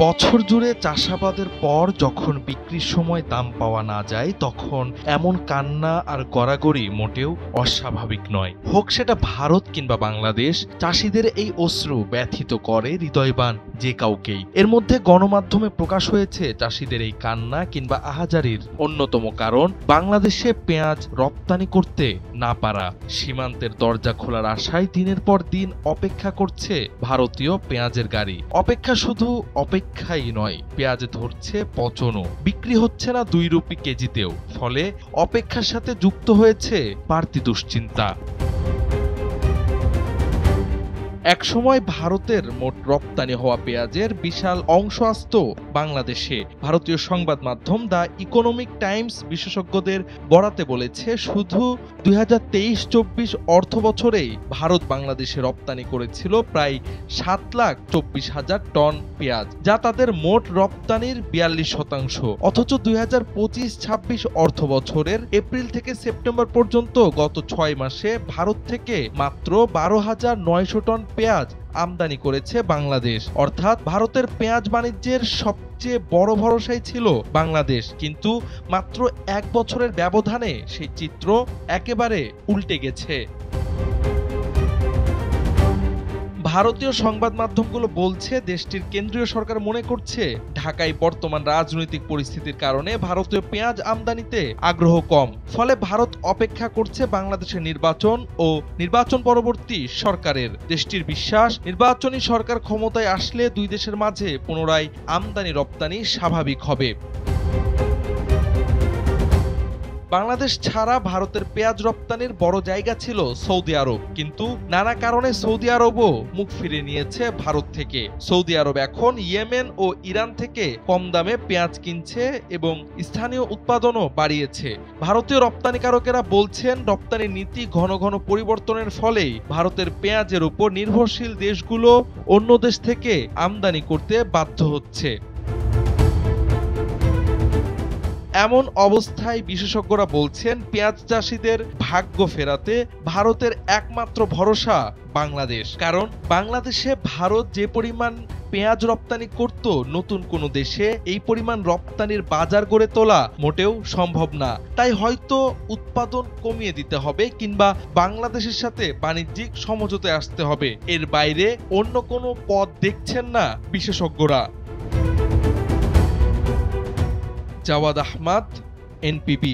বছর জুড়ে চাষাবাদের পর যখন বিক্রির সময় দাম পাওয়া না যায় তখন এমন কান্না আর গড়াগড়ি মোটেও অস্বাভাবিক নয়। হোক সেটা ভারত কিংবা বাংলাদেশ, চাষিদের এই অশ্রু ব্যথিত করে হৃদয়বান যে কাউকেই। এর মধ্যে গণমাধ্যমে প্রকাশ হয়েছে চাষিদের এই কান্না কিংবা আহাজারির অন্যতম কারণ বাংলাদেশে পেঁয়াজ রপ্তানি করতে না পারা। সীমান্তের দরজা খোলার আশায় দিনের পর দিন অপেক্ষা করছে ভারতীয় পেঁয়াজের গাড়ি। অপেক্ষা শুধু অপেক্ষাই নয়, পেঁয়াজ ধরছে পচনও, বিক্রি হচ্ছে না 2 রুপি কেজিতেও। ফলে অপেক্ষার সাথে যুক্ত হয়েছে বাড়তি দুশ্চিন্তা। একসময় ভারতের মোট রপ্তানি হওয়া পেঁয়াজের বিশাল অংশ আসত বাংলাদেশে। ভারতীয় সংবাদ মাধ্যম দ্য ইকোনমিক টাইমস বিশেষজ্ঞদের বরাতে বলেছে, শুধু 2023-24 অর্থ বছরেই ভারত বাংলাদেশে রপ্তানি করেছিল প্রায় 7,24,000 টন পেঁয়াজ, যা তাদের মোট রপ্তানির 42%। অথচ 2025-26 অর্থ বছরের এপ্রিল থেকে সেপ্টেম্বর পর্যন্ত গত 6 মাসে ভারত থেকে মাত্র 12,900 টন পেঁয়াজ আমদানি করেছে বাংলাদেশ। অর্থাৎ ভারতের পেঁয়াজ বাণিজ্যের সবচেয়ে বড় ভরসাই ছিল বাংলাদেশ। কিন্তু মাত্র 1 বছরের ব্যবধানে সেই চিত্র একেবারে উল্টে গেছে। ভারতীয় সংবাদ মাধ্যমগুলো বলছে, দেশটির কেন্দ্রীয় সরকার মনে করছে ঢাকায় বর্তমান রাজনৈতিক পরিস্থিতির কারণে ভারতীয় পেঁয়াজ আমদানিতে আগ্রহ কম। ফলে ভারত অপেক্ষা করছে বাংলাদেশের নির্বাচন ও নির্বাচন পরবর্তী সরকারের। দেশটির বিশ্বাস, নির্বাচনী সরকার ক্ষমতায় আসলে 2 দেশের মাঝে পুনরায় আমদানি রপ্তানি স্বাভাবিক হবে। বাংলাদেশ ছাড়া ভারতের পেঁয়াজ রপ্তানির বড় জায়গা ছিল সৌদি আরব, কিন্তু নানা কারণে সৌদি আরবও মুখ ফিরে নিয়েছে ভারত থেকে। সৌদি আরব এখন ইয়েমেন ও ইরান থেকে কম দামে পেঁয়াজ কিনছে এবং স্থানীয় উৎপাদনও বাড়িয়েছে। ভারতীয় রপ্তানিকারকেরা বলছেন, রপ্তানি নীতি ঘন ঘন পরিবর্তনের ফলেই ভারতের পেঁয়াজের উপর নির্ভরশীল দেশগুলো অন্য দেশ থেকে আমদানি করতে বাধ্য হচ্ছে। এমন অবস্থায় বিশেষজ্ঞরা বলছেন, পেঁয়াজ চাষিদের ভাগ্য ফেরাতে ভারতের একমাত্র ভরসা বাংলাদেশ। কারণ বাংলাদেশে ভারত যে পরিমাণ পেঁয়াজ রপ্তানি করত, নতুন কোনো দেশে এই পরিমাণ রপ্তানির বাজার গড়ে তোলা মোটেও সম্ভব না। তাই হয়তো উৎপাদন কমিয়ে দিতে হবে কিংবা বাংলাদেশের সাথে বাণিজ্যিক সমঝোতায় আসতে হবে। এর বাইরে অন্য কোনো পথ দেখছেন না বিশেষজ্ঞরা। জাওয়াদ আহমদ, NPB।